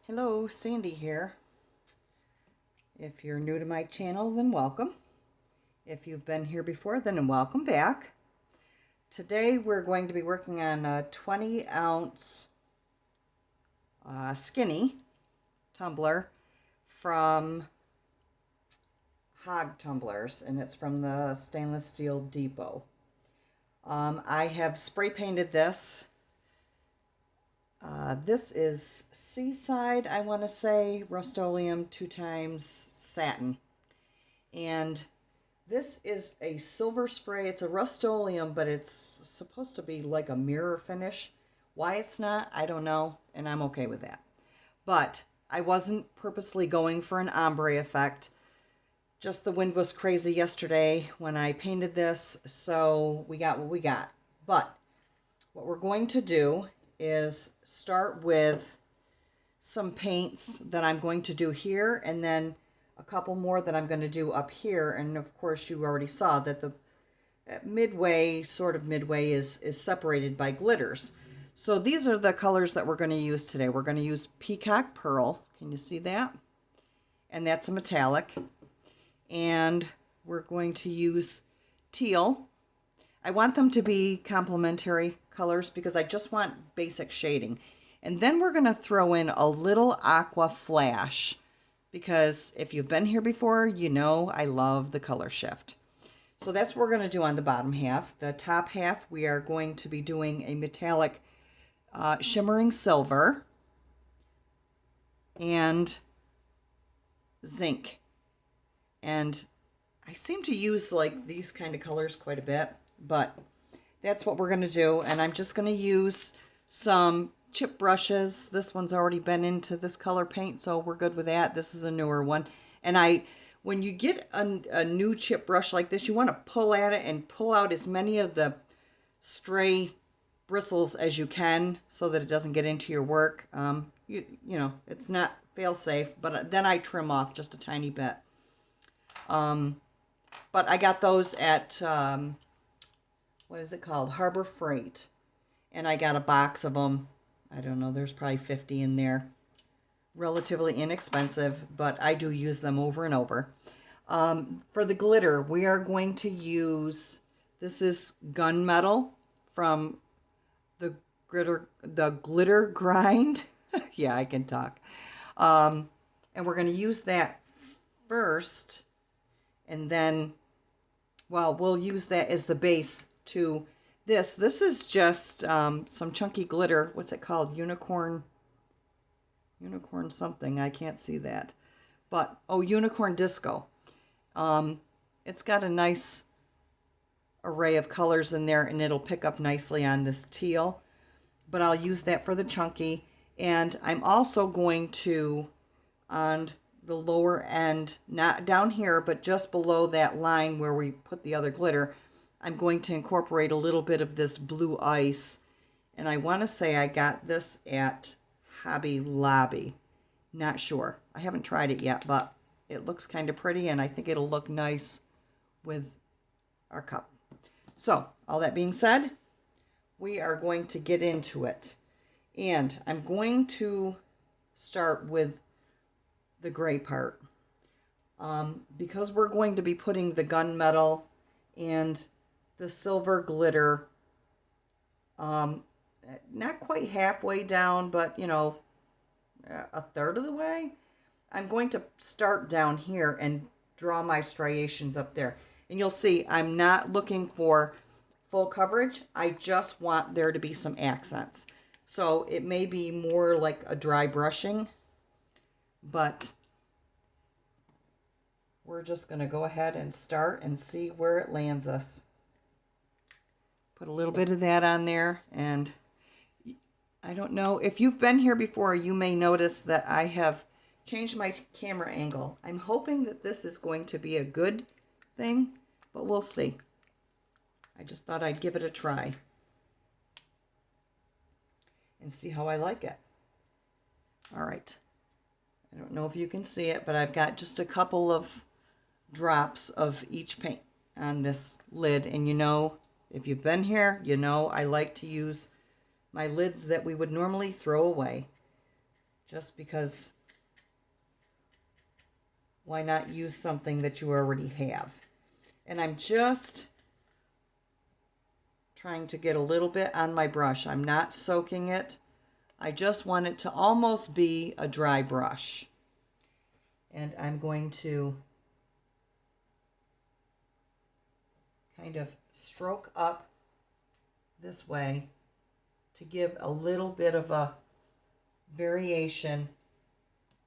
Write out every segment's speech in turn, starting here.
Hello, Sandy here. If you're new to my channel, then welcome. If you've been here before, then welcome back. Today we're going to be working on a 20-ounce skinny tumbler from Podge tumblers, and it's from the Stainless Steel Depot. I have spray painted this. This is Seaside, I want to say, Rust-Oleum 2x satin. And this is a silver spray. It's a Rust-Oleum, but it's supposed to be like a mirror finish. Why it's not, I don't know, and I'm okay with that. But I wasn't purposely going for an ombre effect. Just the wind was crazy yesterday when I painted this, so we got what we got. But what we're going to do is start with some paints that I'm going to do here, and then a couple more that I'm going to do up here. And of course you already saw that the midway is separated by glitters. So these are the colors that we're going to use today. We're going to use Peacock Pearl. Can you see that? And that's a metallic. And we're going to use Teal. I want them to be complementary colors because I just want basic shading. And then we're going to throw in a little aqua flash because if you've been here before, you know I love the color shift. So that's what we're going to do on the bottom half. The top half, we are going to be doing a metallic shimmering silver and zinc. And I seem to use like these kind of colors quite a bit, but that's what we're going to do. And I'm just going to use some chip brushes. This one's already been into this color paint, so we're good with that. This is a newer one. And when you get a new chip brush like this, you want to pull at it and pull out as many of the stray bristles as you can so that it doesn't get into your work. You know, it's not fail safe, but then I trim off just a tiny bit. But I got those at what is it called? Harbor Freight. And I got a box of them. I don't know, there's probably 50 in there. Relatively inexpensive, but I do use them over and over. For the glitter, we are going to use, this is Gunmetal from the Glitter Grind. Yeah, I can talk. And we're going to use that first. And then, well, we'll use that as the base to this. This is just some chunky glitter. What's it called? Unicorn something. I can't see that. But, oh, Unicorn Disco. It's got a nice array of colors in there, and it'll pick up nicely on this teal. But I'll use that for the chunky. And I'm also going to, on the lower end, not down here, but just below that line where we put the other glitter, I'm going to incorporate a little bit of this blue ice. And I want to say I got this at Hobby Lobby. Not sure. I haven't tried it yet, but it looks kind of pretty, and I think it'll look nice with our cup. So, all that being said, we are going to get into it. And I'm going to start with the gray part. Because we're going to be putting the gunmetal and the silver glitter not quite halfway down, but you know, a third of the way. I'm going to start down here and draw my striations up there. And you'll see I'm not looking for full coverage. I just want there to be some accents. So it may be more like a dry brushing, but we're just going to go ahead and start and see where it lands us. Put a little bit of that on there, and I don't know if you've been here before, you may notice that I have changed my camera angle. I'm hoping that this is going to be a good thing, but we'll see. I just thought I'd give it a try and see how I like it. All right. I don't know if you can see it, but I've got just a couple of drops of each paint on this lid. And you know, if you've been here, you know I like to use my lids that we would normally throw away, just because why not use something that you already have? And I'm just trying to get a little bit on my brush. I'm not soaking it. I just want it to almost be a dry brush. And I'm going to kind of stroke up this way to give a little bit of a variation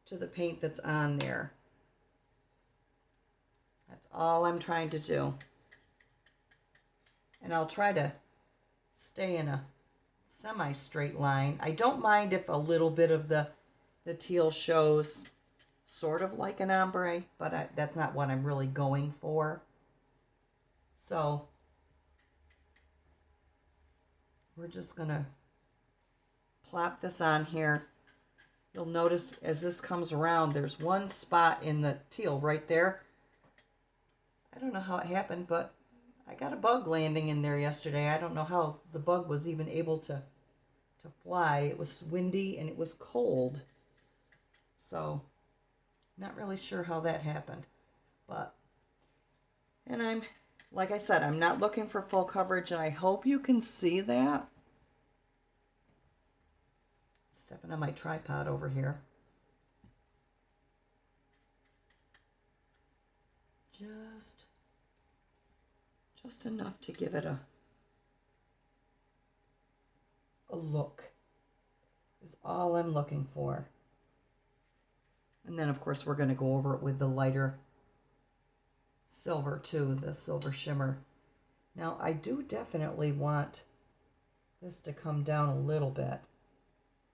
to the paint that's on there. That's all I'm trying to do. And I'll try to stay in a semi-straight line. I don't mind if a little bit of the teal shows sort of like an ombre, but that's not what I'm really going for. So we're just going to plop this on here. You'll notice as this comes around, there's one spot in the teal right there. I don't know how it happened, but I got a bug landing in there yesterday. I don't know how the bug was even able to fly. It was windy and it was cold. So, not really sure how that happened. But, and I'm, like I said, I'm not looking for full coverage, and I hope you can see that. Stepping on my tripod over here. Just enough to give it a look is all I'm looking for. And then of course we're going to go over it with the lighter silver too, the silver shimmer. Now I do definitely want this to come down a little bit.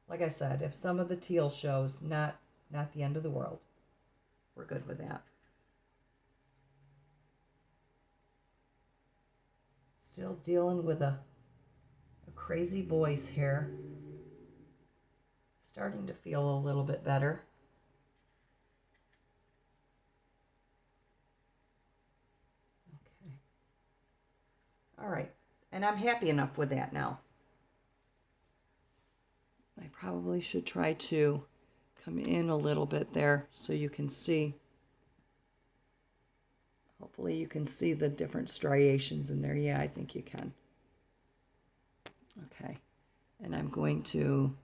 Like I said, if some of the teal shows, not the end of the world. We're good with that. Still dealing with a crazy voice here. Starting to feel a little bit better. Okay. All right. And I'm happy enough with that now. I probably should try to come in a little bit there so you can see. Hopefully you can see the different striations in there. Yeah, I think you can. Okay. And I'm going to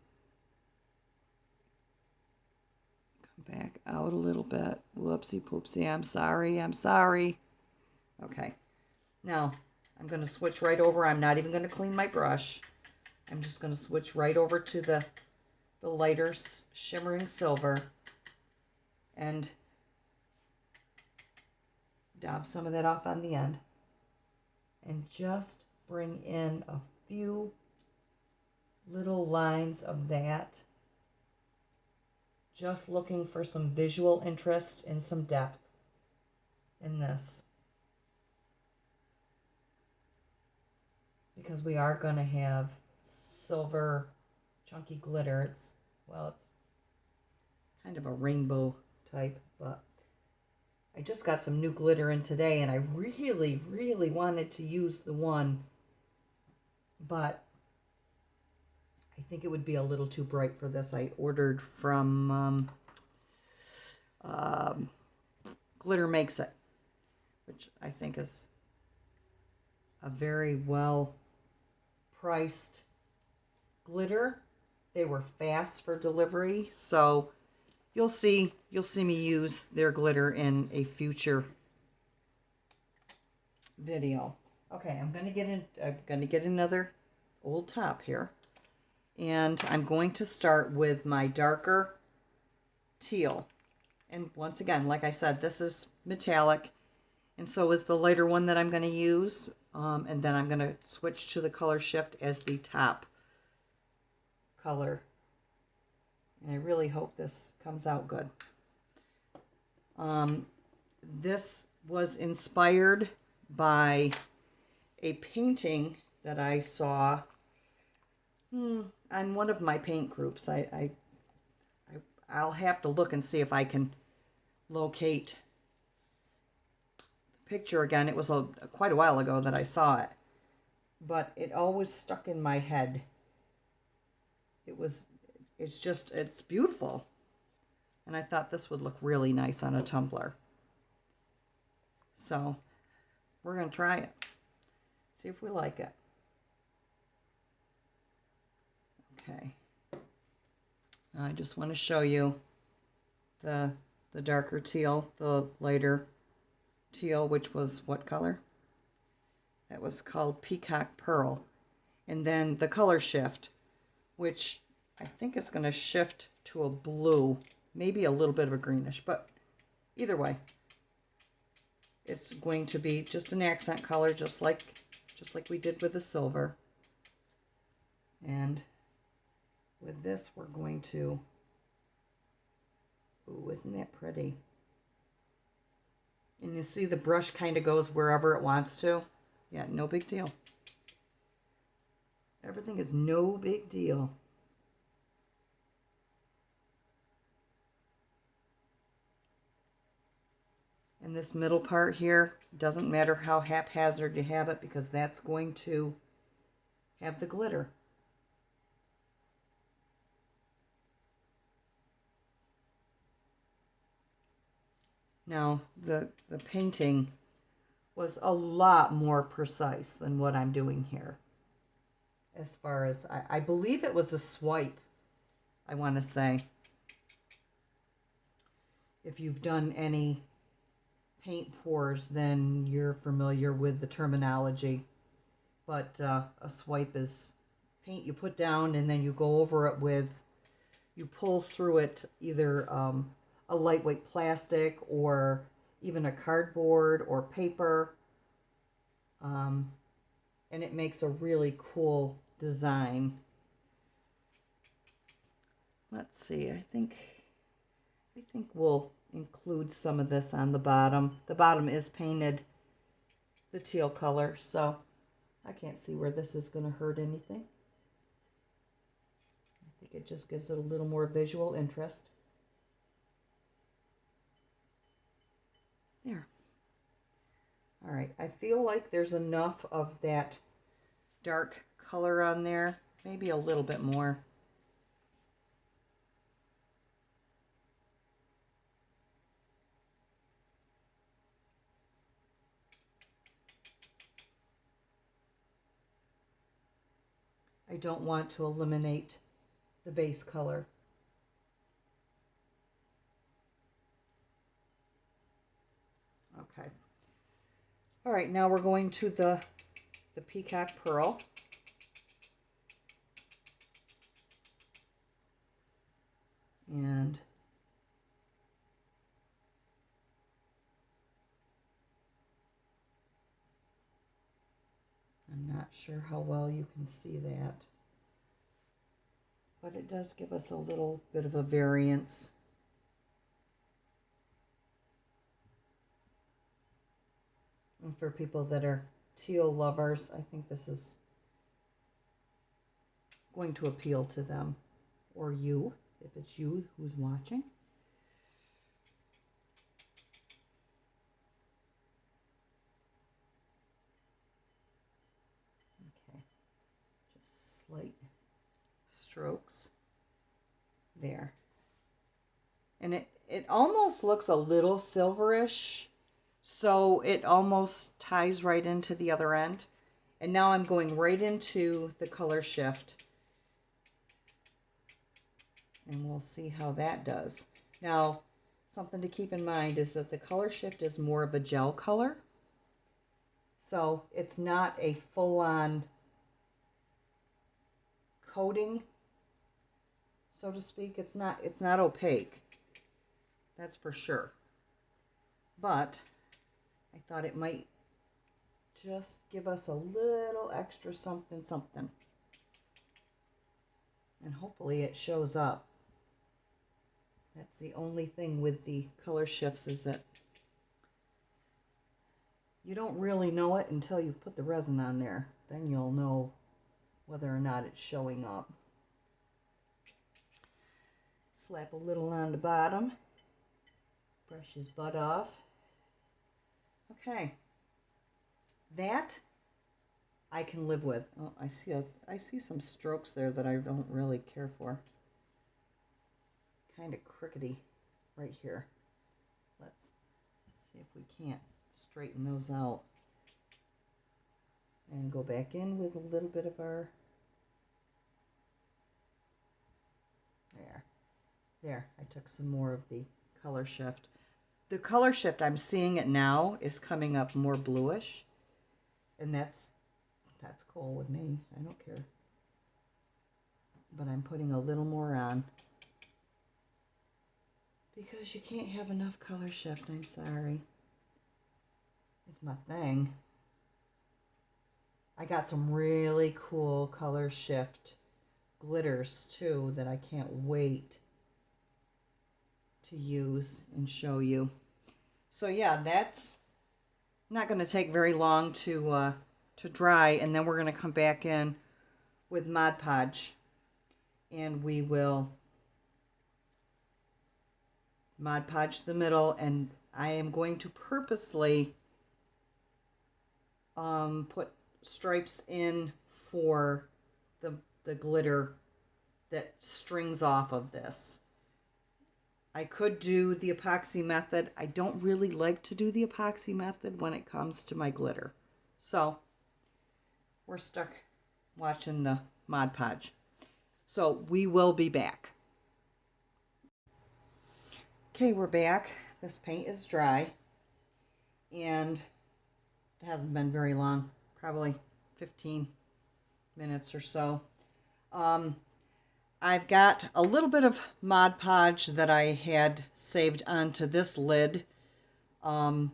come back out a little bit. Whoopsie poopsie. I'm sorry. Okay. Now, I'm going to switch right over. I'm not even going to clean my brush. I'm just going to switch right over to the lighter shimmering silver and dab some of that off on the end and just bring in a few little lines of that, just looking for some visual interest and some depth in this, because we are going to have silver chunky glitter. It's kind of a rainbow type, but I just got some new glitter in today, and I really wanted to use the one, but I think it would be a little too bright for this. I ordered from Glitter Makes It, which I think is a very well priced glitter. They were fast for delivery, so you'll see me use their glitter in a future video. Okay, I'm gonna get another old top here, and I'm going to start with my darker teal. And once again, like I said, this is metallic, and so is the lighter one that I'm going to use. And then I'm going to switch to the color shift as the top color. And I really hope this comes out good. This was inspired by a painting that I saw on one of my paint groups. I'll have to look and see if I can locate the picture again. It was quite a while ago that I saw it, but it always stuck in my head. It's beautiful. And I thought this would look really nice on a tumbler. So we're going to try it. See if we like it. Okay. Now I just want to show you the darker teal, the lighter teal, which was what color? That was called Peacock Pearl. And then the color shift, which I think is going to shift to a blue, maybe a little bit of a greenish, but either way, it's going to be just an accent color, just like we did with the silver. And with this, we're going to, ooh, isn't that pretty? And you see the brush kind of goes wherever it wants to. Yeah, no big deal. Everything is no big deal. And this middle part here, doesn't matter how haphazard you have it, because that's going to have the glitter. Now, the painting was a lot more precise than what I'm doing here. As far as, I believe it was a swipe, I want to say. If you've done any paint pours, then you're familiar with the terminology. But a swipe is paint you put down and then you go over it with, you pull through it either a lightweight plastic or even a cardboard or paper. And it makes a really cool design. Let's see, I think we'll include some of this on the bottom. The bottom is painted the teal color, so I can't see where this is going to hurt anything. I think it just gives it a little more visual interest. There. All right, I feel like there's enough of that dark color on there, maybe a little bit more. I don't want to eliminate the base color. Okay. All right, now we're going to the Peacock Pearl. And I'm not sure how well you can see that, but it does give us a little bit of a variance. And for people that are teal lovers, I think this is going to appeal to them, or you, if it's you who's watching. Okay, just slight strokes there. And it almost looks a little silverish, so it almost ties right into the other end. And now I'm going right into the color shift. And we'll see how that does. Now, something to keep in mind is that the color shift is more of a gel color. So it's not a full-on coating, so to speak. It's not opaque. That's for sure. But I thought it might just give us a little extra something. And hopefully it shows up. That's the only thing with the color shifts, is that you don't really know it until you've put the resin on there. Then you'll know whether or not it's showing up. Slap a little on the bottom. Brush his butt off. Okay. That I can live with. Oh, I see some strokes there that I don't really care for. Kind of crookedy right here. Let's see if we can't straighten those out. And go back in with a little bit of our... There, I took some more of the color shift. The color shift, I'm seeing it now, is coming up more bluish. And that's cool with me. I don't care. But I'm putting a little more on. Because you can't have enough color shift, I'm sorry. It's my thing. I got some really cool color shift glitters too that I can't wait to use and show you. So yeah, that's not going to take very long to dry, and then we're going to come back in with Mod Podge, and we will Mod Podge the middle, and I am going to purposely put stripes in for the glitter that strings off of this. I could do the epoxy method. I don't really like to do the epoxy method when it comes to my glitter. So we're stuck watching the Mod Podge. So we will be back. Okay, we're back. This paint is dry. And it hasn't been very long. Probably 15 minutes or so. I've got a little bit of Mod Podge that I had saved onto this lid, and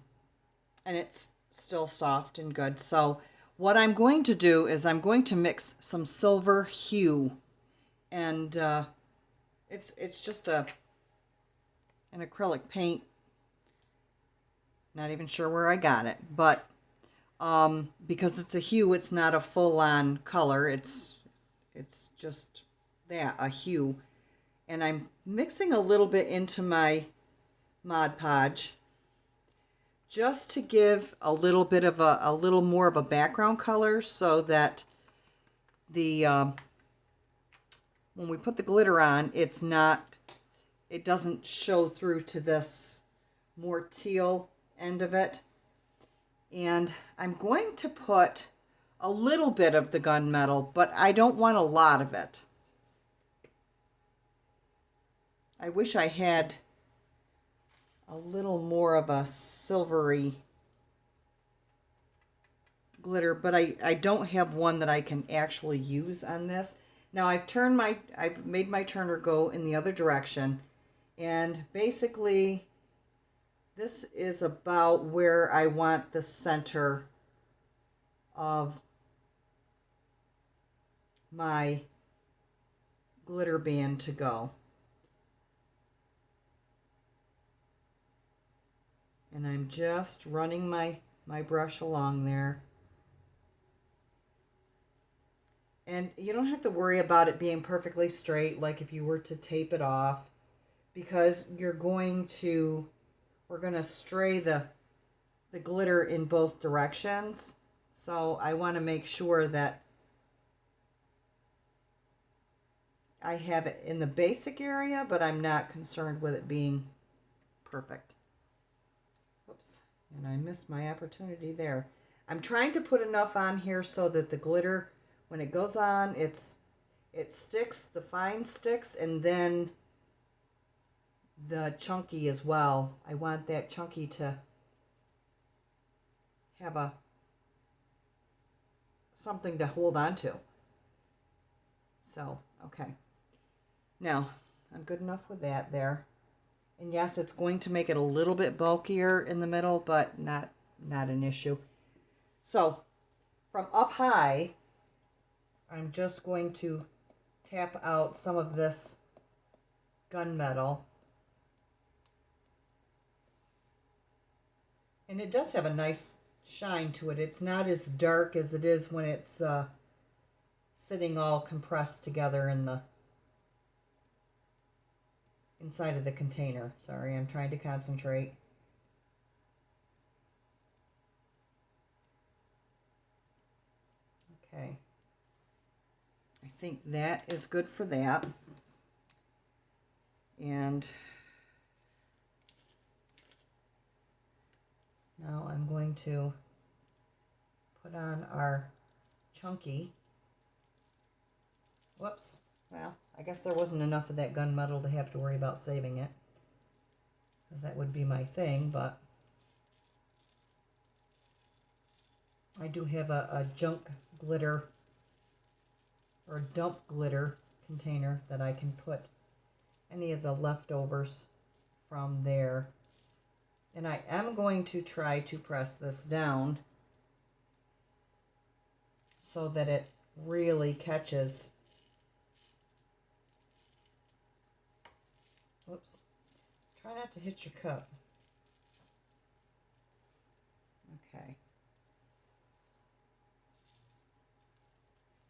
it's still soft and good. So what I'm going to do is I'm going to mix some silver hue, and it's just an acrylic paint. Not even sure where I got it, but because it's a hue, it's not a full-on color. It's just that, a hue. And I'm mixing a little bit into my Mod Podge just to give a little bit of a little more of a background color, so that the when we put the glitter on, it doesn't show through to this more teal end of it. And I'm going to put a little bit of the gunmetal, but I don't want a lot of it. I wish I had a little more of a silvery glitter, but I don't have one that I can actually use on this. Now I've made my turner go in the other direction, and basically this is about where I want the center of my glitter band to go. And I'm just running my brush along there. And you don't have to worry about it being perfectly straight, like if you were to tape it off, because we're going to stray the glitter in both directions. So I want to make sure that I have it in the basic area, but I'm not concerned with it being perfect. Whoops, and I missed my opportunity there. I'm trying to put enough on here so that the glitter, when it goes on, it sticks, the fine sticks, and then the chunky as well. I want that chunky to have something to hold on to. So, okay. Now, I'm good enough with that there. And yes, it's going to make it a little bit bulkier in the middle, but not an issue. So, from up high, I'm just going to tap out some of this gunmetal. And it does have a nice shine to it. It's not as dark as it is when it's sitting all compressed together in the inside of the container. Sorry, I'm trying to concentrate. Okay. I think that is good for that. And now I'm going to put on our chunky. Whoops. Well, I guess there wasn't enough of that gunmetal to have to worry about saving it, because that would be my thing, but I do have a junk glitter or dump glitter container that I can put any of the leftovers from there. And I am going to try to press this down so that it really catches. Whoops. Try not to hit your cup. Okay.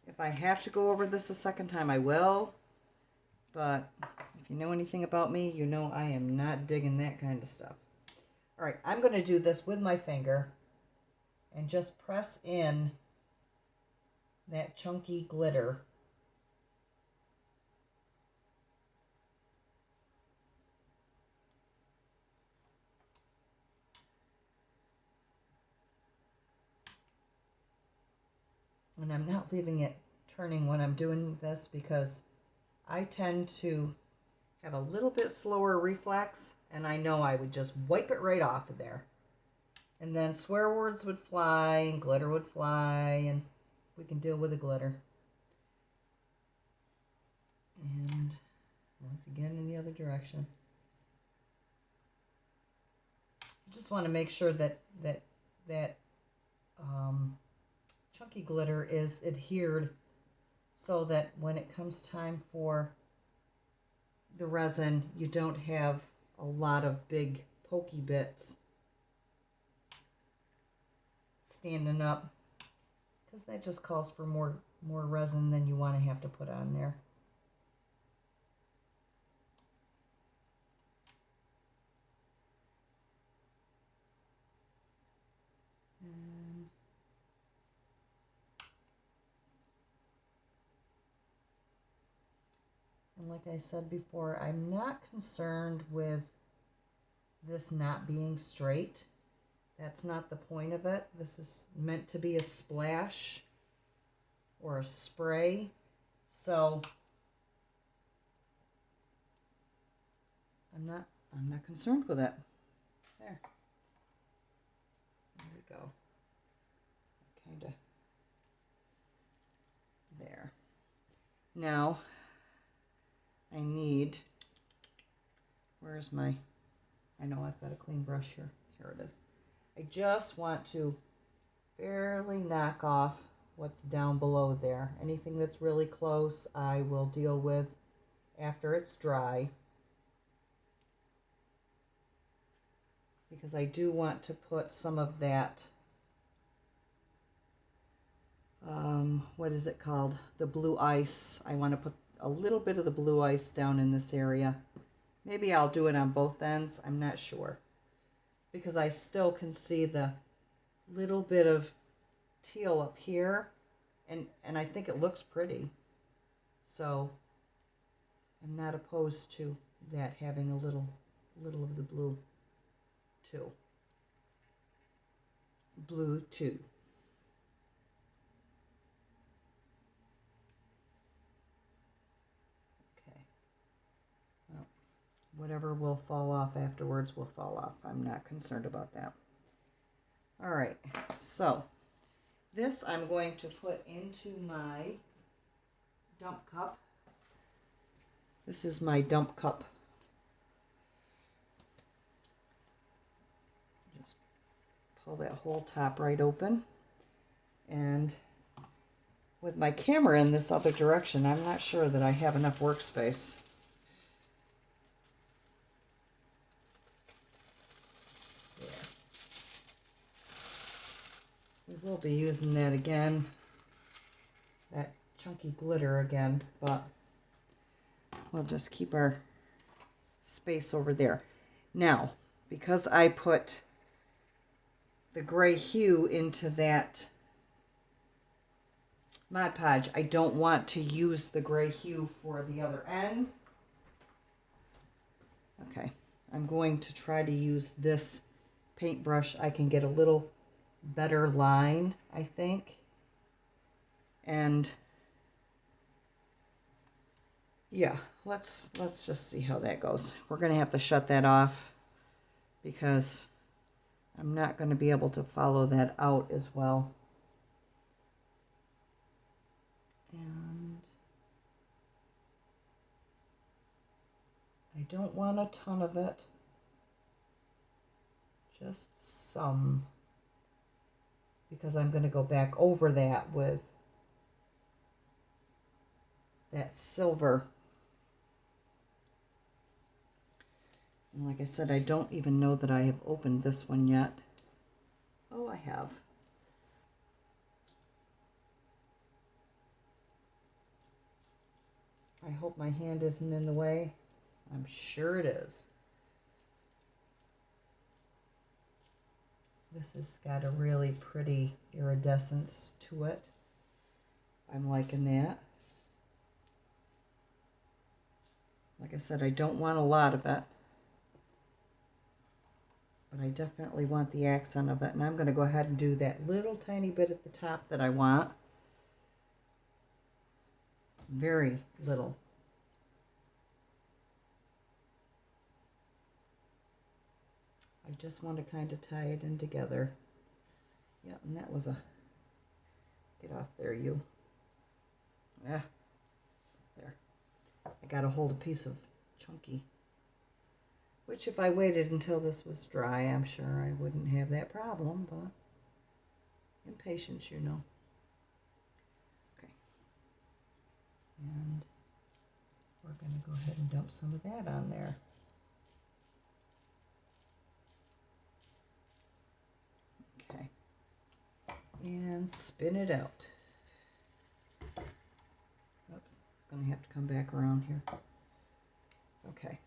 If I have to go over this a second time, I will. But if you know anything about me, you know I am not digging that kind of stuff. All right, I'm going to do this with my finger and just press in that chunky glitter. And I'm not leaving it turning when I'm doing this because I tend to have a little bit slower reflex, and I know I would just wipe it right off of there. And then swear words would fly and glitter would fly, and we can deal with the glitter. And once again in the other direction. You just want to make sure that chunky glitter is adhered so that when it comes time for the resin, you don't have a lot of big pokey bits standing up, because that just calls for more resin than you want to have to put on there. And like I said before, I'm not concerned with this not being straight. That's not the point of it. This is meant to be a splash or a spray. So I'm not concerned with it. There we go. Kind of there. Now I need, where's my, I know I've got a clean brush here. Here it is. I just want to barely knock off what's down below there. Anything that's really close, I will deal with after it's dry, because I do want to put some of that, what is it called? The blue ice. I want to put a little bit of the blue ice down in this area. Maybe I'll do it on both ends. I'm not sure, because I still can see the little bit of teal up here, and I think it looks pretty. So I'm not opposed to that having a little of the blue too. Blue too. Okay. Well, whatever will fall off afterwards will fall off. I'm not concerned about that. All right, so this I'm going to put into my dump cup. This is my dump cup. Just pull that whole top right open. And with my camera in this other direction, I'm not sure that I have enough workspace. will be using that again, that chunky glitter again, but we'll just keep our space over there. Now, because I put the gray hue into that Mod Podge, I don't want to use the gray hue for the other end. Okay, I'm going to try to use this paintbrush. I can get a little better line, I think. And yeah, let's just see how that goes. We're going to have to shut that off because I'm not going to be able to follow that out as well. And I don't want a ton of it, just some, because I'm going to go back over that with that silver. And like I said, I don't even know that I have opened this one yet. Oh, I have. I hope my hand isn't in the way. I'm sure it is. This has got a really pretty iridescence to it. I'm liking that. Like I said, I don't want a lot of it, but I definitely want the accent of it. And I'm going to go ahead and do that little tiny bit at the top that I want. Very little. I just want to kind of tie it in together. Yeah, and that was a... Get off there, you. Yeah. There. I got to hold a piece of chunky. Which if I waited until this was dry, I'm sure I wouldn't have that problem, but... Impatience, you know. Okay. And we're going to go ahead and dump some of that on there. Okay. And spin it out. Oops, it's going to have to come back around here. Okay.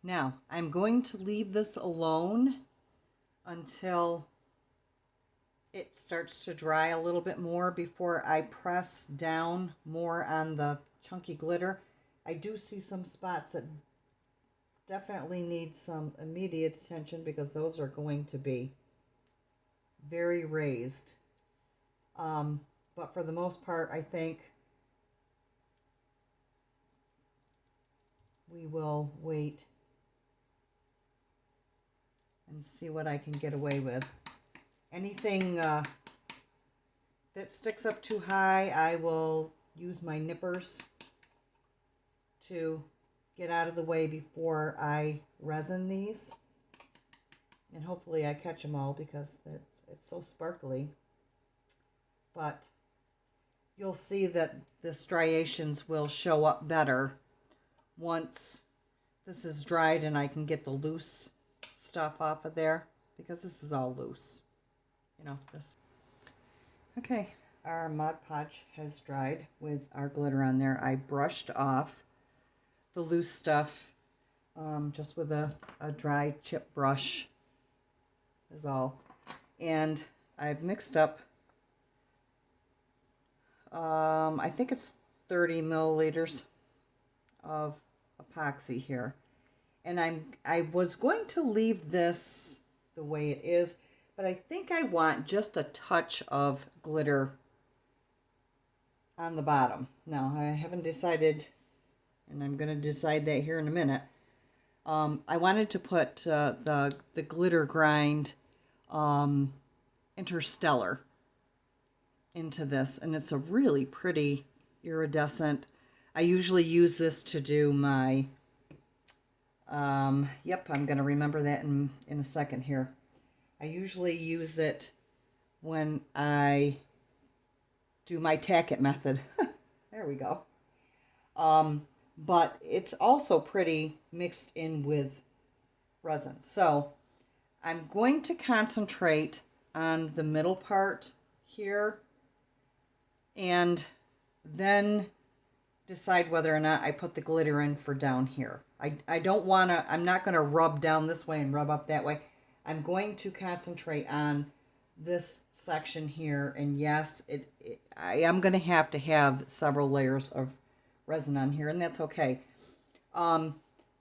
Now, I'm going to leave this alone until it starts to dry a little bit more before I press down more on the chunky glitter. I do see some spots that definitely need some immediate attention because those are going to be very raised. But for the most part, I think we will wait and see what I can get away with. Anything that sticks up too high, I will use my nippers to get out of the way before I resin these. And hopefully I catch them all because it's so sparkly. But you'll see that the striations will show up better once this is dried and I can get the loose stuff off of there, because this is all loose. You know, this. Okay, our Mod Podge has dried with our glitter on there. I brushed off the loose stuff just with a dry chip brush is all. And I've mixed up, I think it's 30 milliliters of epoxy here. And I was going to leave this the way it is, but I think I want just a touch of glitter on the bottom. Now, I haven't decided, and I'm going to decide that here in a minute. I wanted to put the glitter grind Interstellar into this, and it's a really pretty iridescent. I usually use this to do my, yep, I'm going to remember that in a second here. I usually use it when I do my tack it method. There we go. But it's also pretty mixed in with resin. So I'm going to concentrate on the middle part here and then decide whether or not I put the glitter in for down here. I don't want to, I'm not going to rub down this way and rub up that way. I'm going to concentrate on this section here, and yes, I am going to have several layers of resin on here, and that's okay. I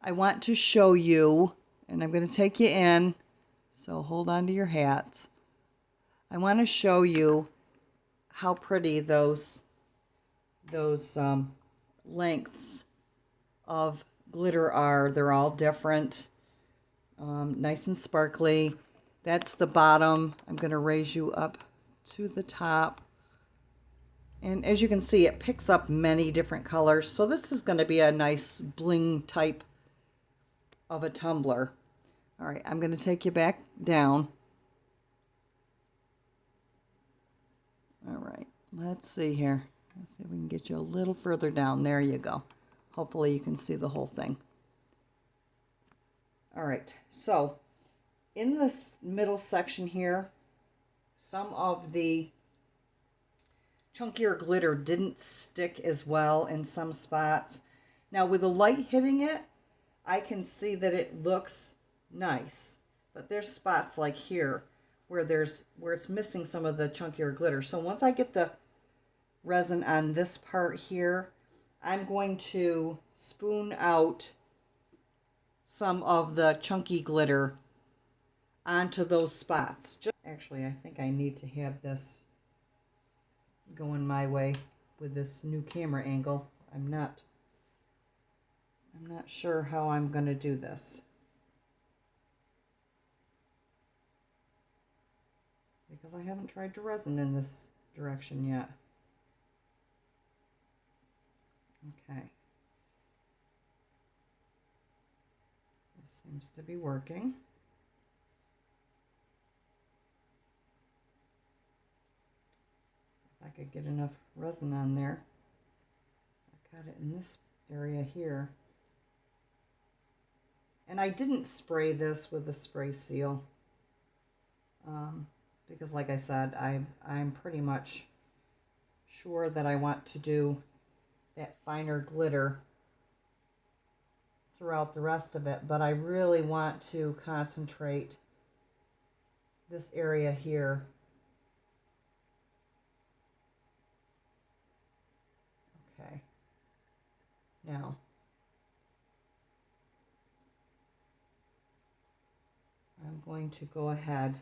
want to show you, and I'm going to take you in, so hold on to your hats. I want to show you how pretty those lengths of glitter are. They're all different, nice and sparkly. That's the bottom. I'm going to raise you up to the top. And as you can see, it picks up many different colors. So this is going to be a nice bling type of a tumbler. All right, I'm going to take you back down. All right, let's see here. Let's see if we can get you a little further down. There you go. Hopefully you can see the whole thing. All right, so in this middle section here, some of the chunkier glitter didn't stick as well in some spots. Now with the light hitting it, I can see that it looks nice, but there's spots like here where it's missing some of the chunkier glitter. So once I get the resin on this part here, I'm going to spoon out some of the chunky glitter onto those spots. Actually, I think I need to have this going my way with this new camera angle. I'm not sure how I'm going to do this, because I haven't tried to resin in this direction yet. Okay. This seems to be working. If I could get enough resin on there. I got it in this area here. And I didn't spray this with the spray seal. Because like I said, I'm pretty much sure that I want to do that finer glitter throughout the rest of it, but I really want to concentrate this area here. Okay. Now, I'm going to go ahead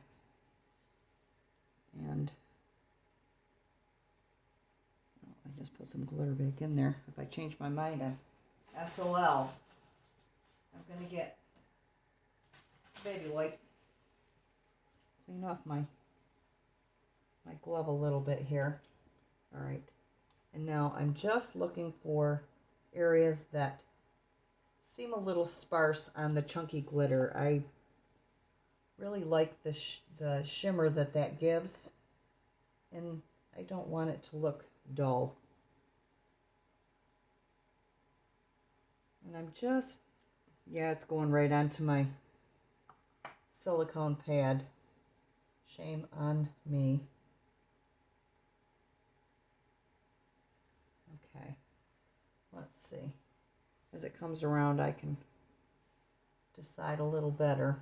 and I just put some glitter back in there. If I change my mind, I'm SOL. I'm going to get baby wipe. Clean off my glove a little bit here. All right. And now I'm just looking for areas that seem a little sparse on the chunky glitter. I really like the shimmer that gives, and I don't want it to look dull. And I'm just, yeah, it's going right onto my silicone pad. Shame on me. Okay, let's see. As it comes around, I can decide a little better.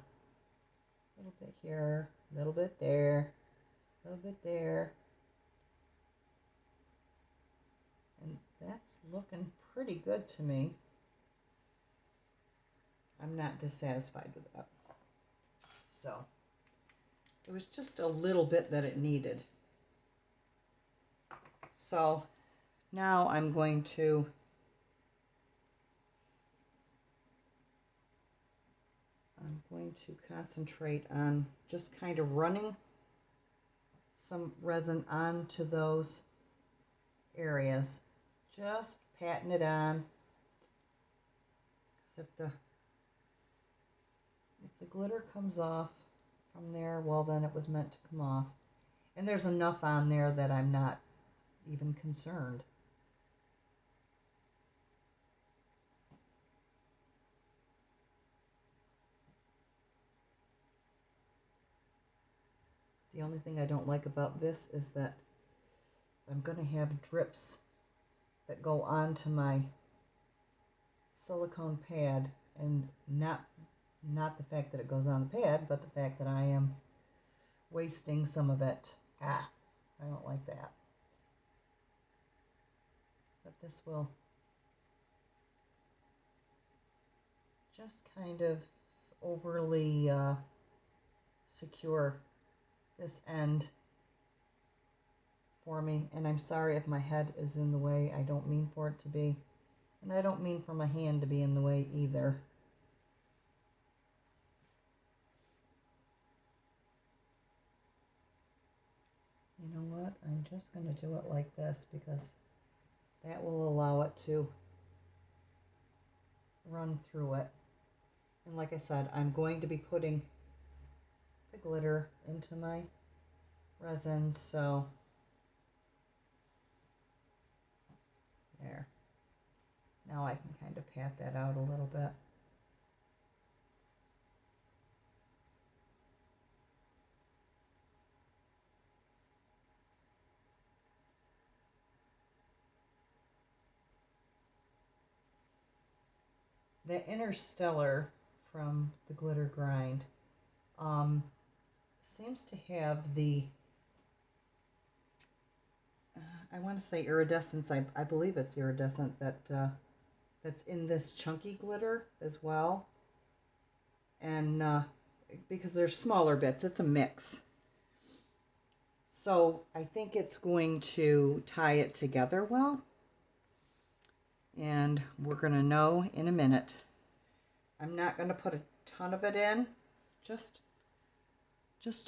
A little bit here, a little bit there, a little bit there. And that's looking pretty good to me. I'm not dissatisfied with that. So, it was just a little bit that it needed. So, now I'm going to concentrate on just kind of running some resin onto those areas. Just patting it on. Because if the glitter comes off from there, well, then it was meant to come off. And there's enough on there that I'm not even concerned. The only thing I don't like about this is that I'm going to have drips that go onto my silicone pad, and not the fact that it goes on the pad, but the fact that I am wasting some of it. I don't like that. But this will just kind of overly secure this end for me. And I'm sorry if my head is in the way. I don't mean for it to be. And I don't mean for my hand to be in the way either. You know what? I'm just going to do it like this because that will allow it to run through it. And like I said, I'm going to be putting the glitter into my resin, so there. Now I can kind of pat that out a little bit. The Interstellar from the Glitter Grind seems to have the, I want to say iridescence, I believe it's iridescent, that's in this chunky glitter as well. And because there's smaller bits, it's a mix. So I think it's going to tie it together well. And we're going to know in a minute. I'm not going to put a ton of it in, just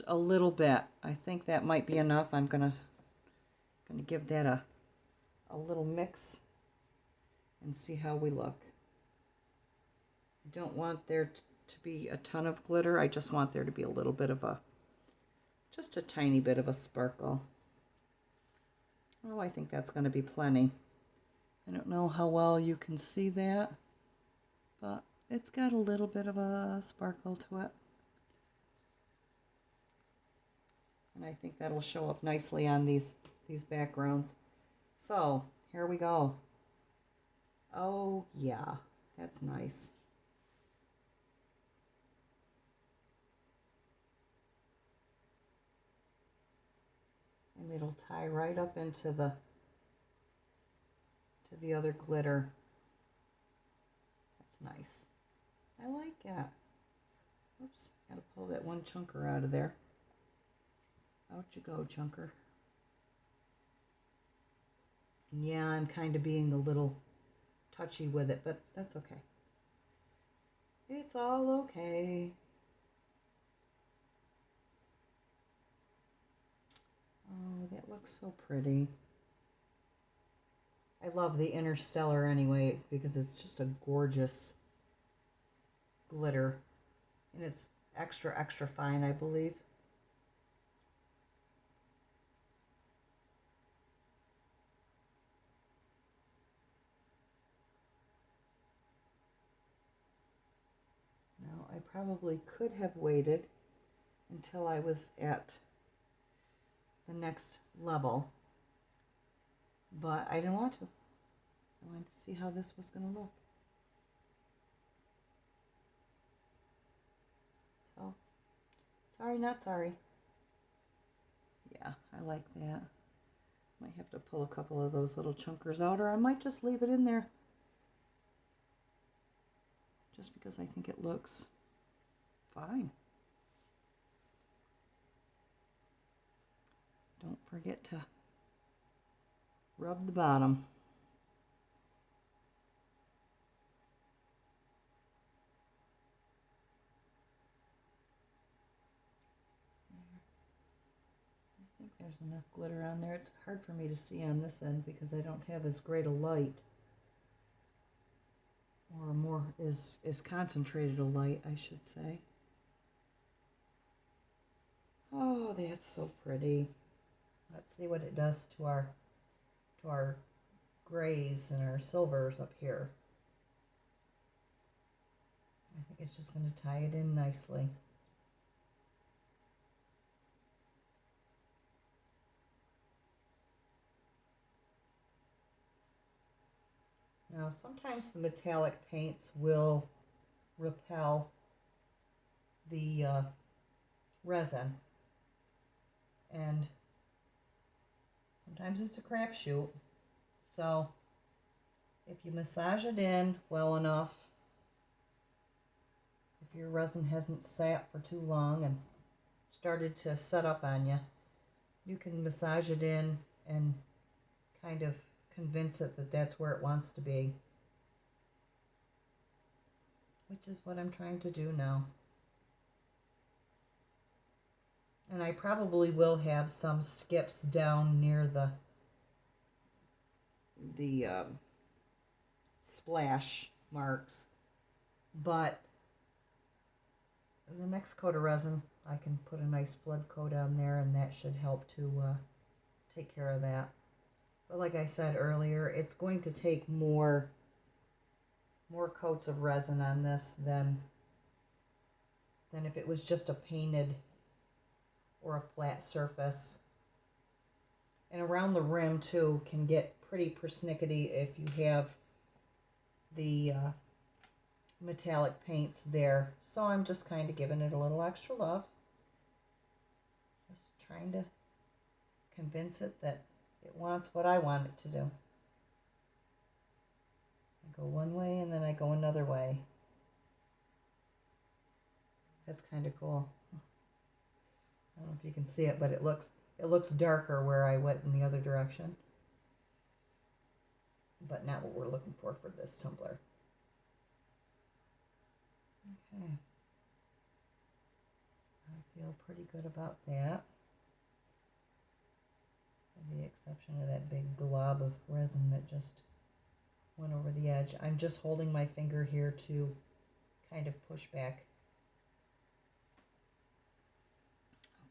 a little bit. I think that might be enough. I'm going to give that a little mix and see how we look. I don't want there to be a ton of glitter. I just want there to be a little bit of just a tiny bit of a sparkle. Oh, I think that's going to be plenty. I don't know how well you can see that, but it's got a little bit of a sparkle to it. And I think that'll show up nicely on these backgrounds. So, here we go. Oh, yeah, that's nice. And it'll tie right up into the other glitter. That's nice. I like that. Oops, gotta pull that one chunker out of there. Out you go, chunker. And yeah, I'm kind of being a little touchy with it, but that's okay. It's all okay. Oh, that looks so pretty. I love the Interstellar anyway because it's just a gorgeous glitter. And it's extra, extra fine, I believe. Now, I probably could have waited until I was at the next level, but I didn't want to. I wanted to see how this was going to look. So, sorry, not sorry. Yeah, I like that. Might have to pull a couple of those little chunkers out, or I might just leave it in there. Just because I think it looks fine. Don't forget to rub the bottom. I think there's enough glitter on there. It's hard for me to see on this end because I don't have as great a light. Or more is concentrated a light, I should say. Oh, that's so pretty. Let's see what it does to our grays and our silvers up here. I think it's just going to tie it in nicely. Now, sometimes the metallic paints will repel the resin, and sometimes it's a crapshoot. So, if you massage it in well enough, if your resin hasn't sat for too long and started to set up on you, you can massage it in and kind of convince it that that's where it wants to be, which is what I'm trying to do now. And I probably will have some skips down near the splash marks, but the next coat of resin, I can put a nice flood coat on there, and that should help to take care of that. But like I said earlier, it's going to take more coats of resin on this than if it was just a painted or a flat surface. And around the rim too can get pretty persnickety if you have the metallic paints there. So I'm just kind of giving it a little extra love. Just trying to convince it that it wants what I want it to do. I go one way and then I go another way. That's kind of cool. I don't know if you can see it, but it looks darker where I went in the other direction. But not what we're looking for this tumbler. Okay. I feel pretty good about that. With the exception of that big glob of resin that just went over the edge. I'm just holding my finger here to kind of push back.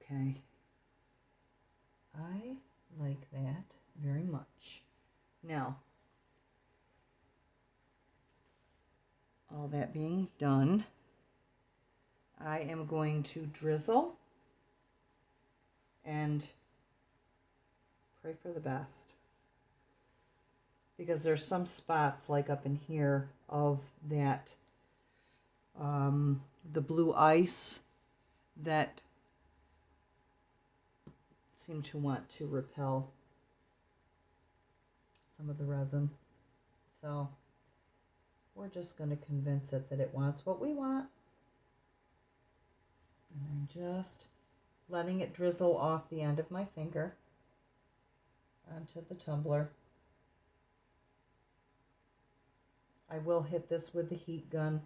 Okay. I like that very much. Now, all that being done, I am going to drizzle and pray for the best. Because there's some spots like up in here of that, the blue ice that, let's seem to want to repel some of the resin. So we're just going to convince it that it wants what we want. And I'm just letting it drizzle off the end of my finger onto the tumbler. I will hit this with the heat gun,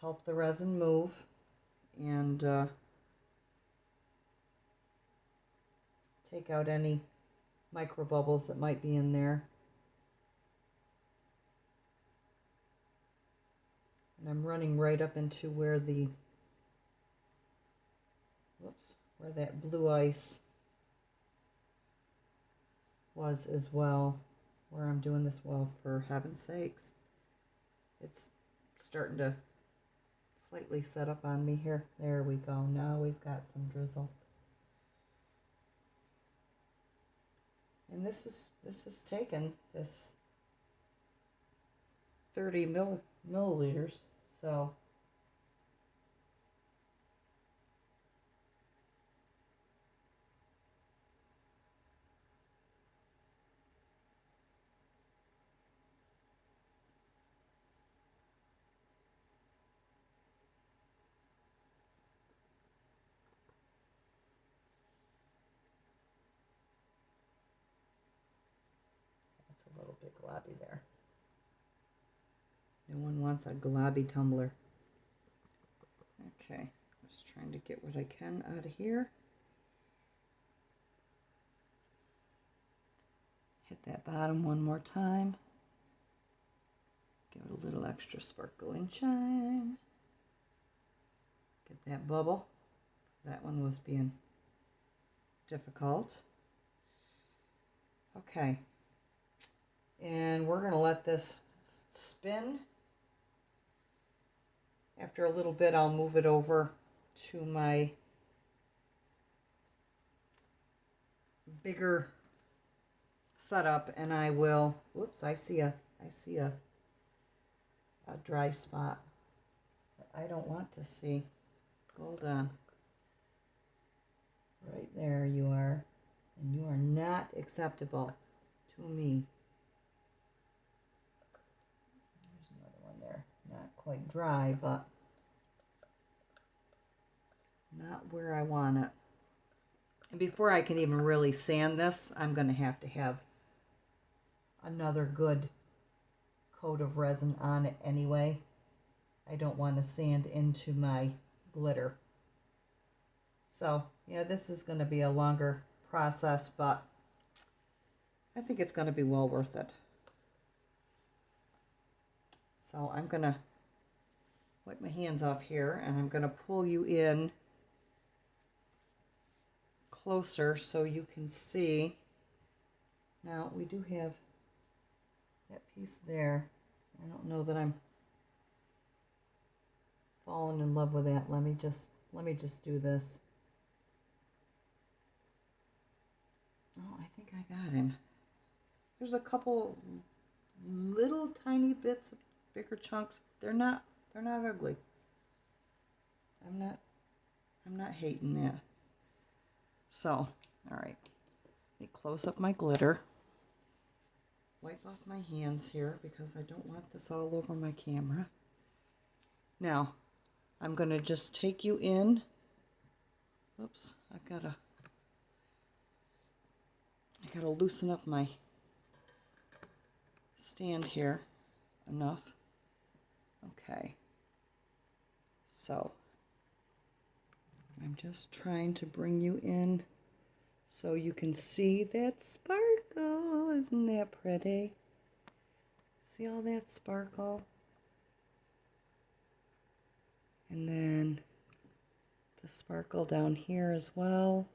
help the resin move, and take out any micro bubbles that might be in there. And I'm running right up into where the, where that blue ice was as well, where I'm doing this. Well, for heaven's sakes, it's starting to slightly set up on me here. There we go. Now we've got some drizzle. And this is taken, this 30 milliliters, so that's a little bit globby there. No one wants a globby tumbler. Okay, just trying to get what I can out of here. Hit that bottom one more time. Give it a little extra sparkle and shine. Get that bubble. That one was being difficult. Okay. And we're going to let this spin. After a little bit, I'll move it over to my bigger setup, and I will, whoops, I see a dry spot that I don't want to see. Hold on. Right there you are, and you are not acceptable to me. There's another one there. Not quite dry, but not where I want it. And before I can even really sand this, I'm going to have another good coat of resin on it anyway. I don't want to sand into my glitter. So, yeah, this is going to be a longer process, but I think it's going to be well worth it. So I'm going to wipe my hands off here, and I'm going to pull you in closer so you can see. Now, we do have that piece there. I don't know that I'm falling in love with that. Let me just do this. Oh, I think I got him. There's a couple little tiny bits of bigger chunks. They're not ugly. I'm not hating that. So, all right. Let me close up my glitter. Wipe off my hands here because I don't want this all over my camera. Now, I'm going to just take you in. Oops, I gotta loosen up my stand here enough. Okay. So, I'm just trying to bring you in so you can see that sparkle. Isn't that pretty? See all that sparkle? And then the sparkle down here as well.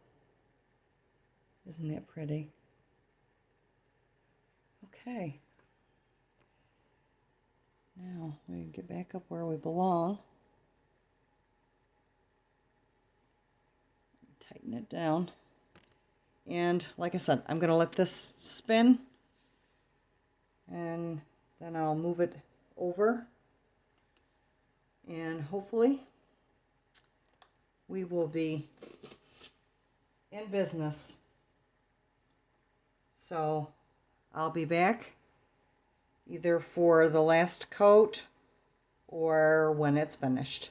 Isn't that pretty? Okay. Now we get back up where we belong. Tighten it down. And like I said, I'm going to let this spin. And then I'll move it over. And hopefully we will be in business. So I'll be back either for the last coat or when it's finished.